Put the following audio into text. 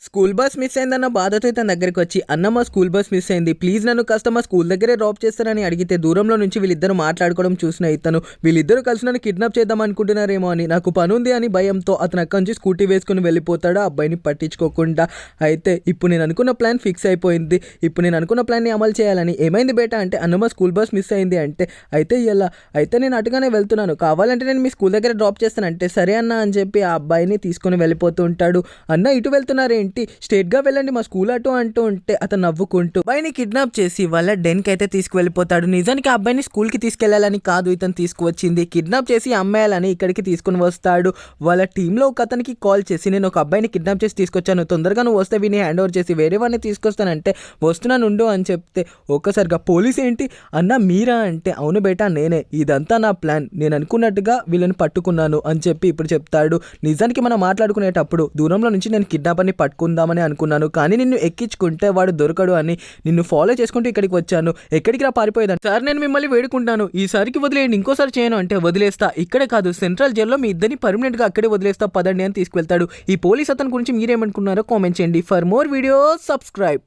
School bus miss అయిందన్న బాధతో తన దగ్గరికి వచ్చి, అన్న మా స్కూల్ బస్ మిస్ అయింది, ప్లీజ్ నన్ను కాస్త మా స్కూల్ దగ్గరే డ్రాప్ చేస్తానని అడిగితే, దూరంలో నుంచి వీళ్ళిద్దరు మాట్లాడుకోవడం చూసిన ఇతను వీళ్ళిద్దరూ కలిసి నన్ను కిడ్నాప్ చేద్దాం అనుకుంటున్నారేమో అని, నాకు పనుంది అని భయంతో అతను అక్కడి నుంచి స్కూటీ వేసుకుని వెళ్ళిపోతాడు, ఆ అబ్బాయిని పట్టించుకోకుండా. అయితే ఇప్పుడు నేను అనుకున్న ప్లాన్ ఫిక్స్ అయిపోయింది. ఇప్పుడు నేను అనుకున్న ప్లాన్ని అమలు చేయాలని. ఏమైంది బేటా అంటే, అన్న మా స్కూల్ బస్ మిస్ అయింది అంటే, అయితే ఇలా అయితే నేను అటుగానే వెళ్తున్నాను, కావాలంటే నేను మీ స్కూల్ దగ్గర డ్రాప్ చేస్తాను అంటే, సరే అన్న అని చెప్పి ఆ అబ్బాయిని తీసుకొని వెళ్ళిపోతూ ఉంటాడు. అన్న ఇటు వెళ్తున్నారేంటి, స్ట్రేట్ గా వెళ్ళండి మా స్కూల్ అటు అంటూ ఉంటే అతను నవ్వుకుంటూ అబ్బాయిని కిడ్నాప్ చేసి వాళ్ళ డెన్ కి అయితే తీసుకువెళ్ళిపోతాడు. నిజానికి ఆ అబ్బాయిని స్కూల్ కి తీసుకెళ్లాలని కాదు ఇతను తీసుకువచ్చింది, కిడ్నాప్ చేసి అమ్మాయాలని ఇక్కడికి తీసుకుని వస్తాడు. వాళ్ళ టీంలో ఒక అతనికి కాల్ చేసి, నేను ఒక అబ్బాయిని కిడ్నాప్ చేసి తీసుకొచ్చాను, తొందరగా నువ్వు వస్తే విని హ్యాండ్ ఓవర్ చేసి వేరే వాడిని తీసుకొస్తానంటే, వస్తున్నాను ఉండు అని చెప్తే, ఒక్కసారిగా పోలీస్ ఏంటి అన్న మీరా అంటే, అవును బేటా నేనే, ఇదంతా నా ప్లాన్, నేను అనుకున్నట్టుగా వీళ్ళని పట్టుకున్నాను అని చెప్పి ఇప్పుడు చెప్తాడు. నిజానికి మనం మాట్లాడుకునేటప్పుడు దూరంలో నుంచి నేను కిడ్నాపర్ని పట్టుకుందామని అనుకున్నాను, కానీ నిన్ను ఎక్కించుకుంటే వాడు దొరకడు అని నిన్ను ఫాలో చేసుకుంటూ ఇక్కడికి వచ్చాను, ఎక్కడికి రా పారిపోయేదాన్ని, సార్ నేను మిమ్మల్ని వేడుకుంటాను ఈసారికి వదిలేయండి, ఇంకోసారి చేయను అంటే, వదిలేస్తా, ఇక్కడే కాదు సెంట్రల్ జైల్లో మీ ఇద్దరిని పర్మనెంట్ గా అక్కడే వదిలేస్తా పదండి అని తీసుకువెళ్తాడు. ఈ పోలీస్ అతని గురించి మీరేమనుకున్నారో కామెంట్ చేయండి. For more videos subscribe.